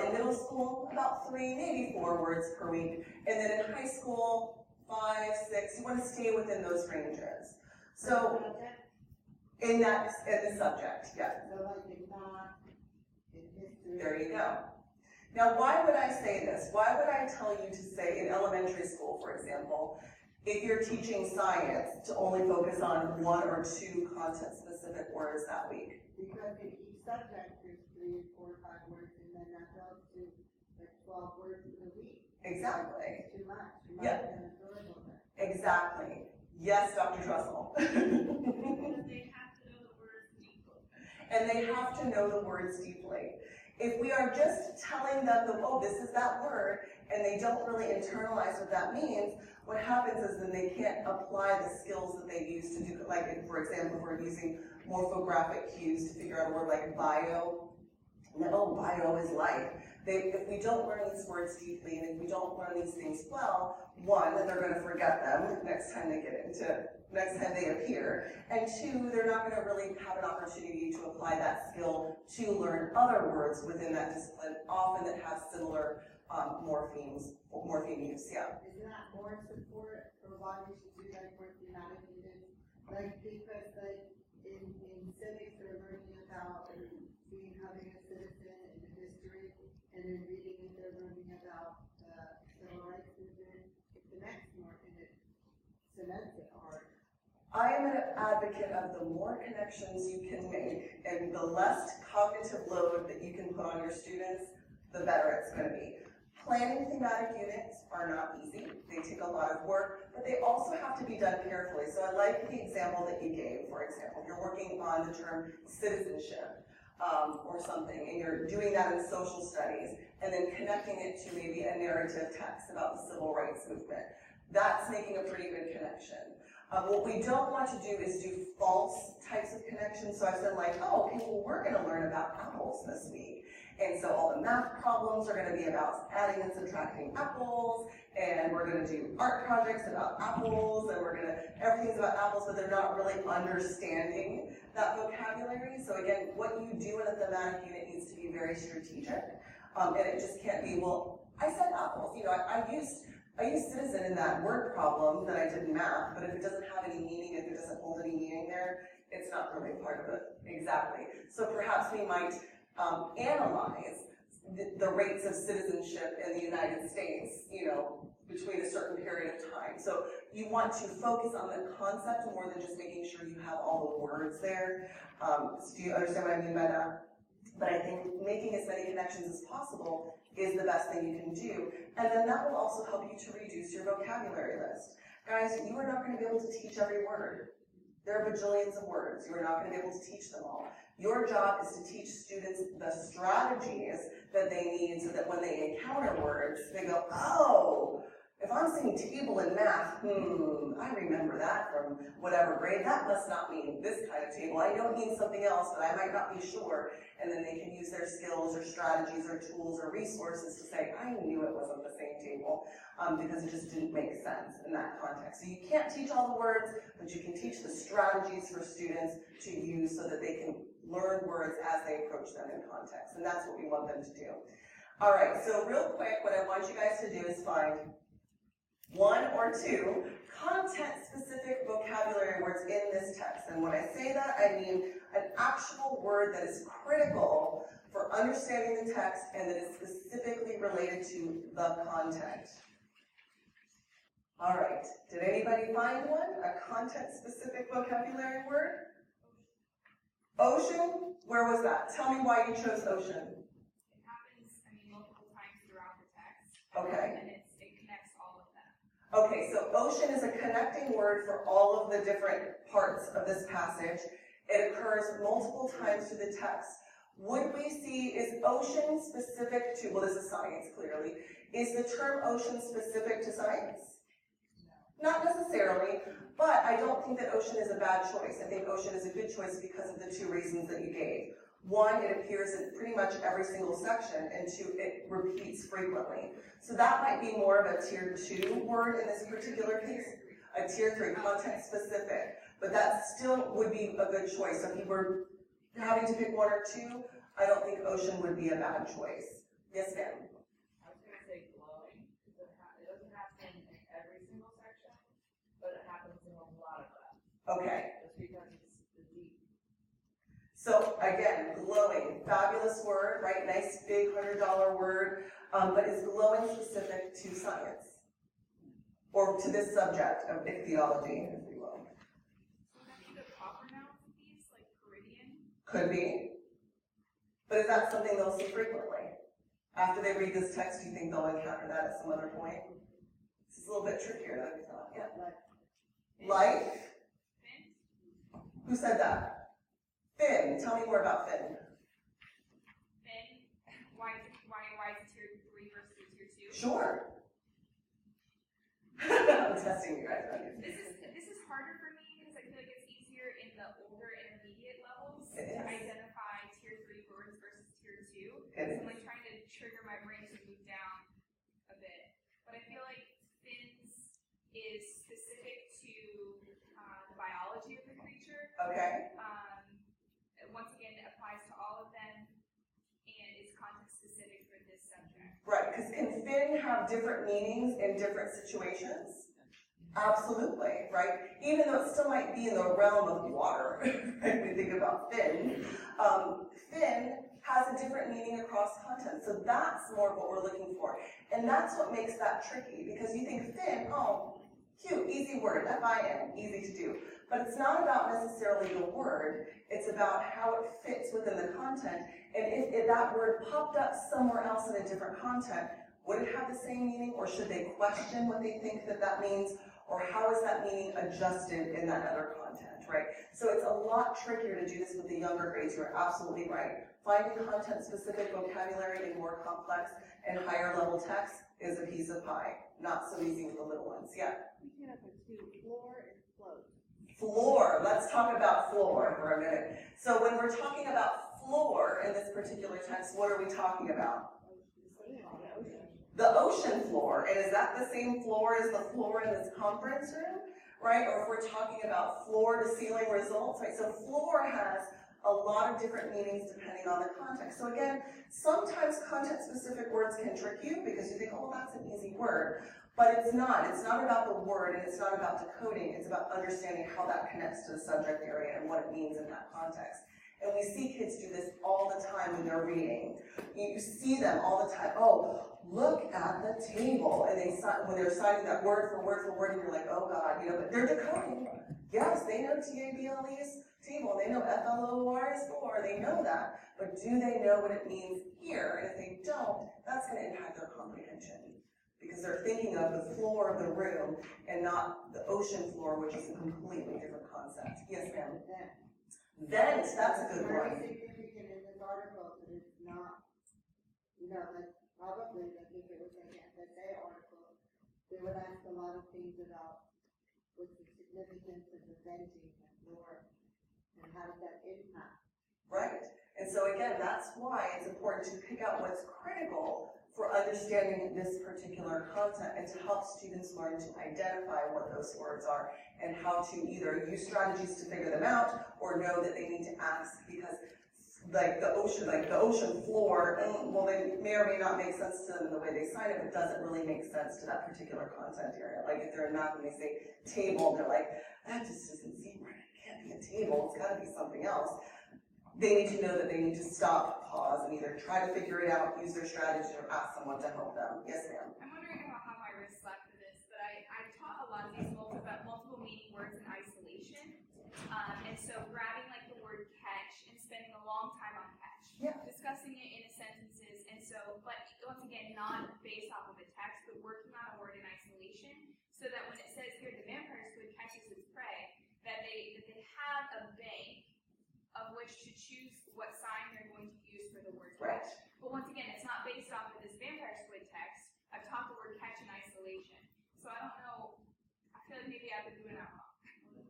In middle school, about 3, maybe 4 words per week, and then in high school, 5, 6. You want to stay within those ranges. So, in the subject, yeah. There you go. Now, why would I say this? Why would I tell you to say in elementary school, for example, if you're teaching science, to only focus on 1 or 2 content-specific words that week? Because in each subject, there's 3, 4, 5 words, and then that goes to like 12 words in a week. Exactly. It's too much. You might Yeah. have to absorb all that. Exactly. Yes, Dr. Trussell. Because they have to know the words deeply. And they have to know the words deeply. If we are just telling them, oh, this is that word, and they don't really internalize what that means, what happens is then they can't apply the skills that they use to do, like, if, for example, if we're using morphographic cues to figure out a word like bio, and then, oh, bio is life. If we don't learn these words deeply, and if we don't learn these things well, 1, that they're going to forget them next time they appear, and 2, they're not going to really have an opportunity to apply that skill to learn other words within that discipline, often that have similar morpheme use. Yeah. Isn't that more support for why we should do that for thematic units? Like, because like in civics, they're learning about becoming a citizen and the history, and in reading it, they're learning about the civil rights movement. It connects more, and it cements it hard. I am an advocate of the more connections you can make and the less cognitive load that you can put on your students, the better it's going to be. Planning thematic units are not easy. They take a lot of work, but they also have to be done carefully. So I like the example that you gave. For example, you're working on the term citizenship or something, and you're doing that in social studies, and then connecting it to maybe a narrative text about the civil rights movement. That's making a pretty good connection. What we don't want to do is do false types of connections. So I said like, oh, okay, well, we're going to learn about apples this week. And so all the math problems are going to be about adding and subtracting apples, and we're going to do art projects about apples, and everything's about apples, but they're not really understanding that vocabulary. So again, what you do in a thematic unit needs to be very strategic, and it just can't be, well, I said apples. You know, I used citizen in that word problem that I did in math, but if it doesn't have any meaning, if it doesn't hold any meaning there, it's not really part of it. Exactly. So perhaps we might analyze the rates of citizenship in the United States, you know, between a certain period of time. So you want to focus on the concept more than just making sure you have all the words there. So do you understand what I mean by that? But I think making as many connections as possible is the best thing you can do. And then that will also help you to reduce your vocabulary list. Guys, you are not going to be able to teach every word. There are bajillions of words. You are not going to be able to teach them all. Your job is to teach students the strategies that they need so that when they encounter words, they go, oh, If I'm saying table in math, I remember that from whatever grade, that must not mean this kind of table. I know it means something else, but I might not be sure. And then they can use their skills or strategies or tools or resources to say, I knew it wasn't the same table, because it just didn't make sense in that context. So you can't teach all the words, but you can teach the strategies for students to use so that they can learn words as they approach them in context. And that's what we want them to do. All right, so real quick, what I want you guys to do is find one or two content-specific vocabulary words in this text. And when I say that, I mean an actual word that is critical for understanding the text and that is specifically related to the content. All right, did anybody find one? A content-specific vocabulary word? Ocean? Where was that? Tell me why you chose ocean. It happens, multiple times throughout the text. Okay. And it connects all of them. Okay, so ocean is a connecting word for all of the different parts of this passage. It occurs multiple times through the text. Would we see, is ocean specific to, well, this is science, clearly. Is the term ocean specific to science? No. Not necessarily, but I don't think that ocean is a bad choice. I think ocean is a good choice because of the two reasons that you gave. One, it appears in pretty much every single section, and two, it repeats frequently. So that might be more of a tier 2 word in this particular case, a tier 3, content specific. But that still would be a good choice. So if you were having to pick one or two, I don't think ocean would be a bad choice. Yes, ma'am? I was going to say glowing, because it doesn't happen in every single section, but it happens in a lot of them. Okay. Just because it's the deep. So again, glowing, fabulous word, right? Nice big $100 word, but is glowing specific to science? Or to this subject of ichthyology, if you will? Would that be the proper noun of these, like Caribbean? Could be. But is that something they'll see frequently? After they read this text, do you think they'll encounter that at some other point? This is a little bit trickier than I thought. Yeah. Life? Fin? Who said that? Fin. Tell me more about fin. Fin? Why is it tier 3 versus tier 2? Sure. I'm testing you guys. This is harder for me because I feel like it's easier in the older intermediate levels It to is. identify tier 3 words versus tier 2. It is. I'm like trying to trigger my brain to move down a bit. But I feel like fins is specific to the biology of the creature. Okay. Once again, it applies to all of them and is context specific for this subject. Right, because can fin have different meanings in different situations? Absolutely, right? Even though it still might be in the realm of water, right? We think about fin. Fin has a different meaning across content, so that's more of what we're looking for. And that's what makes that tricky, because you think fin, oh, cute, easy word, F-I-N, easy to do. But it's not about necessarily the word, it's about how it fits within the content. And if that word popped up somewhere else in a different content, would it have the same meaning, or should they question what they think that means, or how is that meaning adjusted in that other content, right? So it's a lot trickier to do this with the younger grades. You're absolutely right. Finding content-specific vocabulary in more complex and higher-level text is a piece of pie. Not so easy with the little ones. Yeah? We came up with two, floor and float. Floor. Let's talk about floor for a minute. So when we're talking about floor in this particular text, what are we talking about? The ocean floor. And is that the same floor as the floor in this conference room? Right? Or if we're talking about floor to ceiling results, right? So floor has a lot of different meanings depending on the context. So again, sometimes content-specific words can trick you because you think, oh, that's an easy word. But it's not. It's not about the word, and it's not about decoding. It's about understanding how that connects to the subject area and what it means in that context. And we see kids do this all the time when they're reading. You see them all the time. Oh, look at the table. And when they're citing that word for word for word, and you're like, oh God, but they're decoding. Yes, they know TABLE's table. They know FLOR is floor. They know that. But do they know what it means here? And if they don't, that's going to impact their comprehension. Because they're thinking of the floor of the room and not the ocean floor, which is a completely different concept. Yes, ma'am? Vent, that's a good one. Very significant in this article, but it's not, like probably, I think it was like an FSA article, they would ask a lot of things about what's the significance of the venting and floor, and how does that impact? Right. And so again, that's why it's important to pick out what's critical for understanding this particular content and to help students learn to identify what those words are and how to either use strategies to figure them out or know that they need to ask, because like the ocean floor, well, they may or may not make sense to them the way they sign it, but doesn't really make sense to that particular content area. Like if they're in math and they say table, they're like, that just doesn't seem right. It can't be a table. It's got to be something else. They need to know that they need to stop, pause, and either try to figure it out, use their strategy, or ask someone to help them. Yes, ma'am? I'm wondering if I'll have my wrist slapped for this, but I've taught a lot of these multiple meaning words in isolation. And so grabbing like the word catch and spending a long time on catch. Yeah. Discussing it in sentences, and so, but once again, not based off of the text, but working on a word in isolation, so that when it says here, the vampire squid catches its prey, that they have a bank of which to choose what sign they're going to use for the word Right. catch. But once again, it's not based off of this vampire squid text. I've taught the word catch in isolation. So I don't know, I feel like maybe I've been doing that wrong.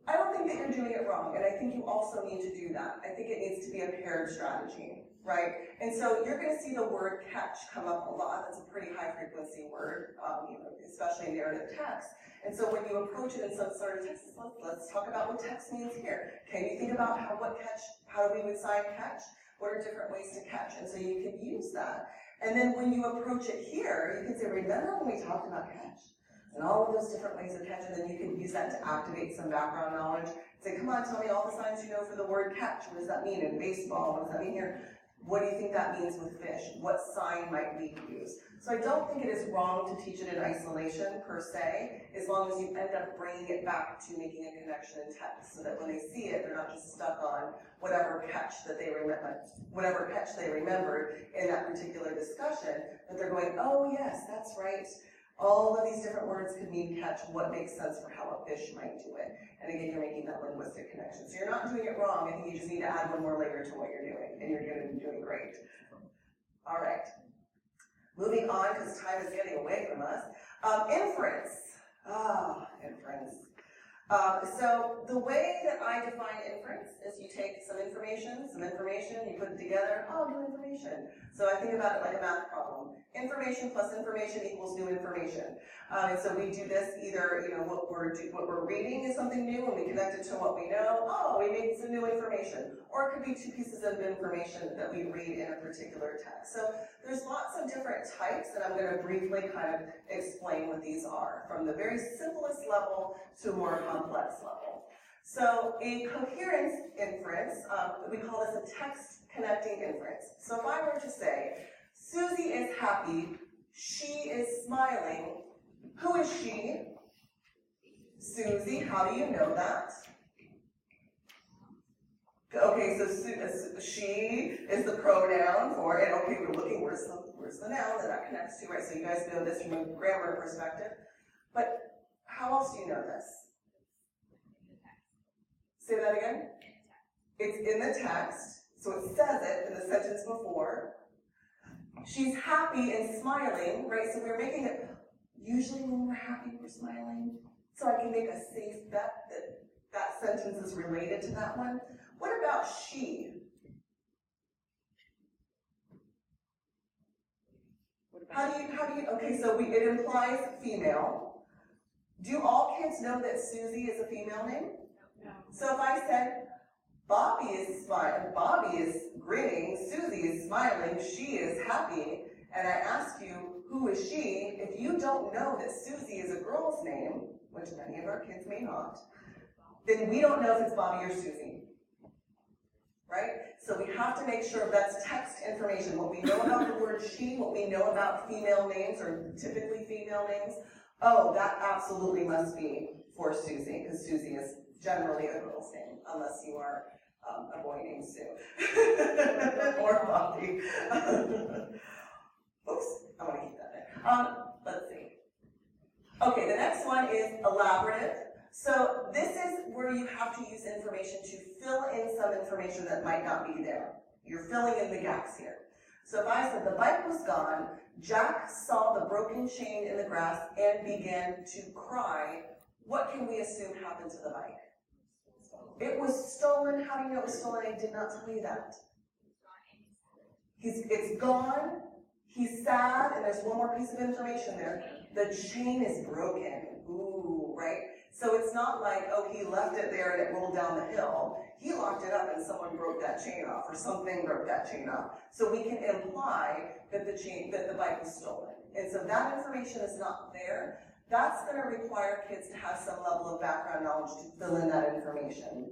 I don't think that you're doing it wrong, and I think you also need to do that. I think it needs to be a paired strategy, right? And so you're going to see the word catch come up a lot. That's a pretty high frequency word, especially in narrative text. And so when you approach it in some sort of text, let's talk about what text means here. Can you think about how we would sign catch? What are different ways to catch? And so you can use that. And then when you approach it here, you can say, remember when we talked about catch? And all of those different ways of catch, and then you can use that to activate some background knowledge. Say, come on, tell me all the signs you know for the word catch. What does that mean in baseball? What does that mean here? What do you think that means with fish? What sign might we use? So I don't think it is wrong to teach it in isolation per se, as long as you end up bringing it back to making a connection in text, so that when they see it, they're not just stuck on whatever catch they remembered in that particular discussion, but they're going, oh yes, that's right. All of these different words could mean catch. What makes sense for how a fish might do it? And again, you're making that linguistic connection. So you're not doing it wrong. I think you just need to add one more layer to what you're doing, and you're going to be doing great. All right. Moving on, because time is getting away from us. Inference. Inference. So the way that I define inference is you take some information, you put it together, new information. So I think about it like a math problem. Information plus information equals new information. And so we do this either, what we're reading is something new and we connect it to what we know. Oh, we made some new information. Or it could be two pieces of information that we read in a particular text. So there's lots of different types, and I'm going to briefly kind of explain what these are, from the very simplest level to a more complex level. So a coherence inference, we call this a text connecting inference. So if I were to say, Susie is happy, she is smiling, who is she? Susie, how do you know that? Okay, so she is the pronoun for it. Okay, we're looking, where's the noun that connects to, right? So you guys know this from a grammar perspective. But how else do you know this? Say that again? It's in the text, so it says it in the sentence before. She's happy and smiling, right? So we're making it, usually when we're happy, we're smiling. So I can make a safe bet that that sentence is related to that one. What about she? How do you, okay, so it implies female. Do all kids know that Susie is a female name? No. So if I said, Bobby is smiling, Bobby is grinning, Susie is smiling, she is happy, and I ask you, who is she? If you don't know that Susie is a girl's name, which many of our kids may not, then we don't know if it's Bobby or Susie. Right? So we have to make sure that's text information. What we know about the word she, what we know about female names, or typically female names, oh, that absolutely must be for Susie, because Susie is generally a girl's name, unless you are a boy named Sue. Or Bobby. Oops, I want to keep that in. Let's see. Okay, the next one is elaborative. So this is where you have to use information to fill in some information that might not be there. You're filling in the gaps here. So if I said the bike was gone, Jack saw the broken chain in the grass and began to cry, what can we assume happened to the bike? It was stolen. How do you know it was stolen? I did not tell you that. It's gone. He's sad, and there's one more piece of information there. The chain is broken. Ooh, right? So it's not like, oh, he left it there and it rolled down the hill. He locked it up and someone broke that chain off, or something broke that chain off. So we can imply that the bike was stolen. And so that information is not there. That's going to require kids to have some level of background knowledge to fill in that information.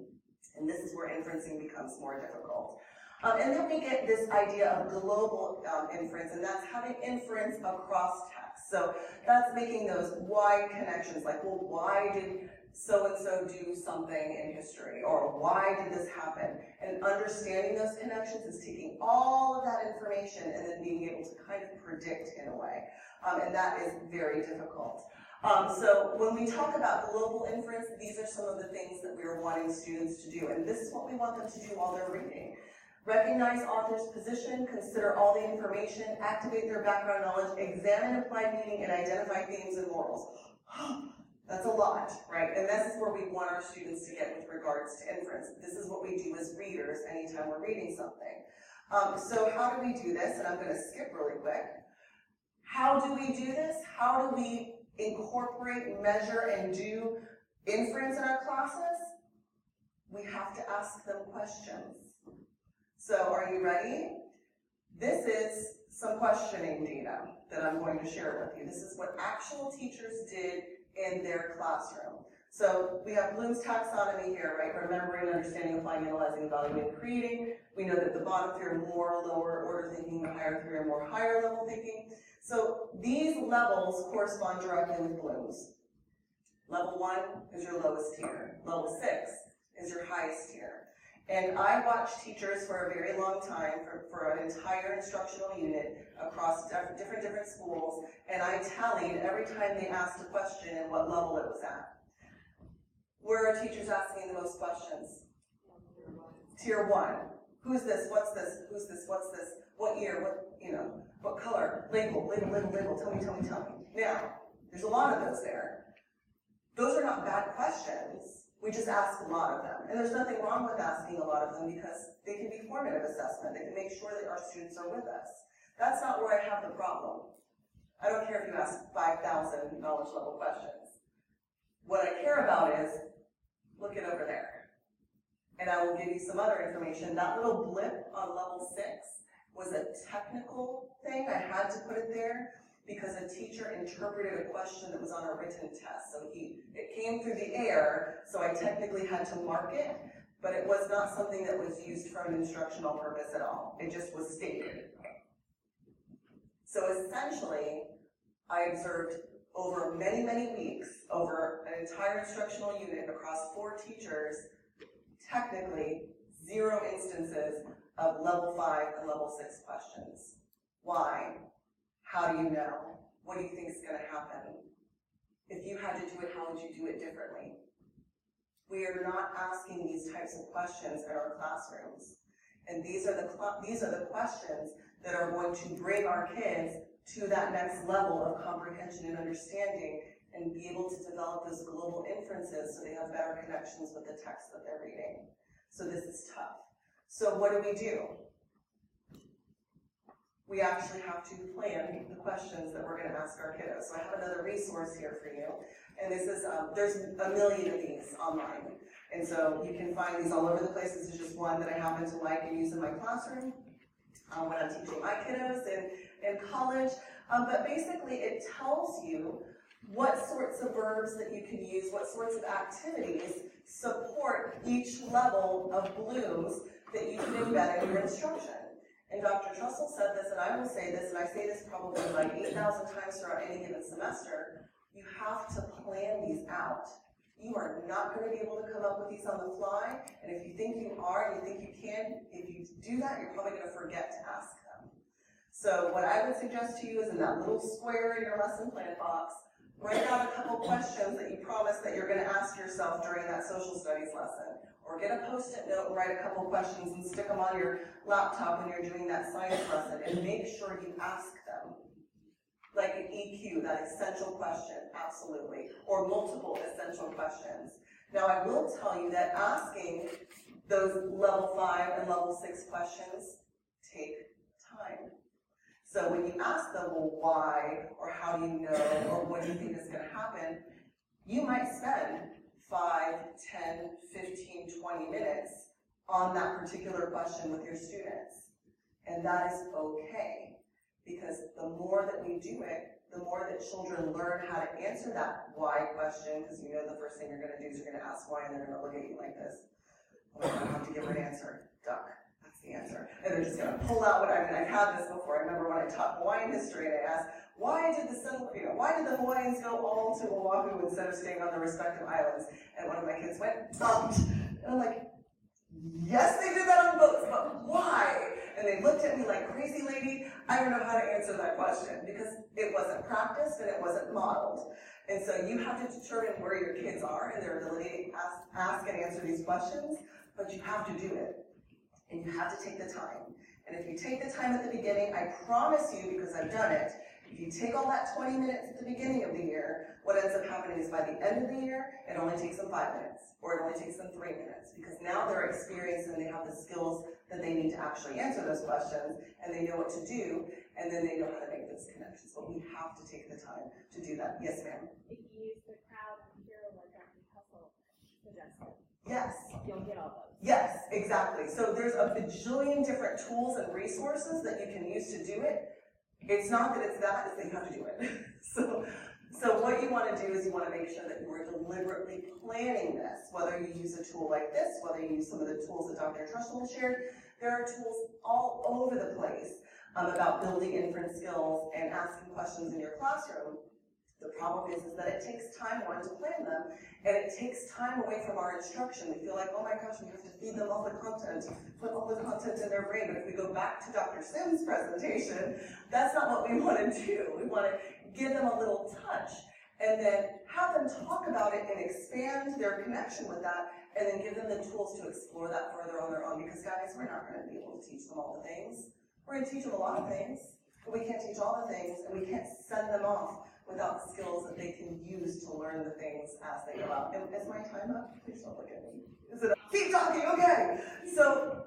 And this is where inferencing becomes more difficult. And then we get this idea of global inference, and that's having inference across text. So that's making those wide connections, like, well, why did so-and-so do something in history, or why did this happen? And understanding those connections is taking all of that information and then being able to kind of predict in a way. And that is very difficult. So when we talk about global inference, these are some of the things that we are wanting students to do. And this is what we want them to do while they're reading. Recognize author's position, consider all the information, activate their background knowledge, examine implied meaning, and identify themes and morals. That's a lot, right? And this is where we want our students to get with regards to inference. This is what we do as readers anytime we're reading something. So how do we do this? And I'm going to skip really quick. How do we do this? How do we incorporate, measure, and do inference in our classes? We have to ask them questions. So are you ready? This is some questioning data that I'm going to share with you. This is what actual teachers did in their classroom. So we have Bloom's taxonomy here, right? Remembering, understanding, applying, analyzing, evaluating, creating. We know that the bottom three are more lower order thinking, the higher three are more higher level thinking. So these levels correspond directly with Bloom's. Level 1 is your lowest tier. Level 6 is your highest tier. And I watched teachers for a very long time, for an entire instructional unit across different schools, and I tallied every time they asked a question and what level it was at. Where are teachers asking the most questions? Tier 1. Who's this? What's this? Who's this? What's this? What year? What color? Label. Tell me. Now, there's a lot of those there. Those are not bad questions. We just ask a lot of them. And there's nothing wrong with asking a lot of them because they can be formative assessment. They can make sure that our students are with us. That's not where I have the problem. I don't care if you ask 5,000 knowledge level questions. What I care about is, look it over there. And I will give you some other information. That little blip on level 6 was a technical thing. I had to put it there because a teacher interpreted a question that was on a written test. So it came through the air, so I technically had to mark it, but it was not something that was used for an instructional purpose at all. It just was stated. So essentially, I observed over many, many weeks, over an entire instructional unit across 4 teachers, technically 0 instances of level 5 and level 6 questions. Why? How do you know? What do you think is going to happen? If you had to do it, how would you do it differently? We are not asking these types of questions in our classrooms. And these are the questions that are going to bring our kids to that next level of comprehension and understanding and be able to develop those global inferences so they have better connections with the text that they're reading. So this is tough. So what do? We actually have to plan the questions that we're going to ask our kiddos. So I have another resource here for you. And this is, there's a million of these online. And so you can find these all over the place. This is just one that I happen to like and use in my classroom when I'm teaching my kiddos in college. But basically it tells you what sorts of verbs that you can use, what sorts of activities support each level of Bloom's that you can embed in your instruction. And Dr. Trussell said this, and I will say this, and I say this probably like 8,000 times throughout any given semester, you have to plan these out. You are not going to be able to come up with these on the fly, and if you think you are, and you think you can, if you do that, you're probably going to forget to ask them. So what I would suggest to you is in that little square in your lesson plan box, Write out a couple questions that you promise that you're going to ask yourself during that social studies lesson. Or get a post-it note and write a couple questions and stick them on your laptop when you're doing that science lesson, and make sure you ask them. Like an EQ, that essential question, absolutely. Or multiple essential questions. Now I will tell you that asking those level 5 and level 6 questions take time. So when you ask them, well, why, or how do you know, or what do you think is going to happen, you might spend 5, 10, 15, 20 minutes on that particular question with your students. And that is okay, because the more that we do it, the more that children learn how to answer that why question, because you know the first thing you're going to do is you're going to ask why, and they're going to look at you like this. Oh, I have to give her an answer. Duck. That's the answer. And they're just going to pull out what, I've had this before. I remember when I taught Hawaiian history, and I asked, why did the Hawaiians go all to Oahu instead of staying on the respective islands? And one of my kids went, thumped. And I'm like, yes, they did that on boats, but why? And they looked at me like, crazy lady, I don't know how to answer that question, because it wasn't practiced and it wasn't modeled. And so you have to determine where your kids are and their ability to ask and answer these questions, but you have to do it. And you have to take the time. And if you take the time at the beginning, I promise you, because I've done it, if you take all that 20 minutes at the beginning of the year, what ends up happening is by the end of the year, it only takes them 5 minutes, or it only takes them 3 minutes, because now they're experienced and they have the skills that they need to actually answer those questions, and they know what to do, and then they know how to make those connections. But we have to take the time to do that. Yes, ma'am? If you use the crowd and hero like Dr. Hustle suggested, yes, you'll get all those. Yes, exactly. So there's a bajillion different tools and resources that you can use to do it. It's not that it's that, it's that you have to do it. So what you want to do is you want to make sure that you are deliberately planning this, whether you use a tool like this, whether you use some of the tools that Dr. Trushell shared. There are tools all over the place about building inference skills and asking questions in your classroom. The problem is that it takes time, one, to plan them, and it takes time away from our instruction. We feel like, oh my gosh, we have to feed them all the content, put all the content in their brain. But if we go back to Dr. Sim's presentation, that's not what we want to do. We want to give them a little touch, and then have them talk about it and expand their connection with that, and then give them the tools to explore that further on their own. Because guys, we're not going to be able to teach them all the things. We're going to teach them a lot of things, but we can't teach all the things, and we can't send them off without the skills that they can use to learn the things as they go out. And is my time up? Please don't look at me. Is it up? Keep talking, okay. So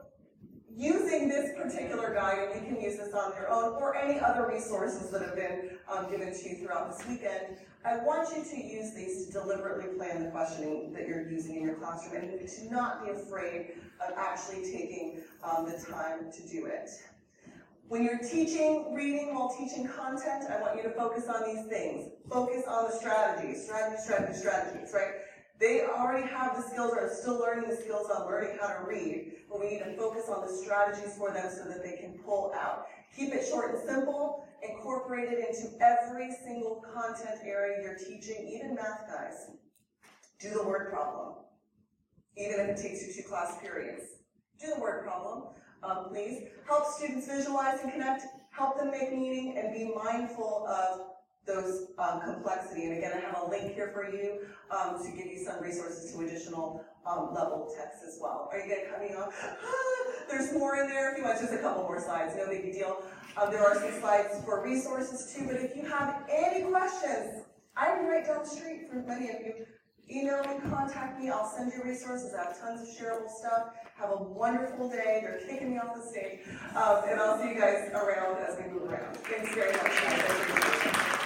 using this particular guide, and you can use this on your own, or any other resources that have been given to you throughout this weekend, I want you to use these to deliberately plan the questioning that you're using in your classroom, and to not be afraid of actually taking the time to do it. When you're teaching, reading while teaching content, I want you to focus on these things. Focus on the strategies, right? They already have the skills, or are still learning the skills on learning how to read, but we need to focus on the strategies for them so that they can pull out. Keep it short and simple, incorporate it into every single content area you're teaching, even math, guys. Do the word problem, even if it takes you 2 class periods. Do the word problem. Please help students visualize and connect, help them make meaning, and be mindful of those complexity. And again, I have a link here for you to give you some resources to additional level text as well. Are you getting coming on? There's more in there. If you want just a couple more slides, no big deal. There are some slides for resources too, but if you have any questions, I'm right down the street for many of you. Email me, contact me, I'll send you resources. I have tons of shareable stuff. Have a wonderful day. They're kicking me off the stage. And I'll see you guys around as we move around. Thanks very much, guys.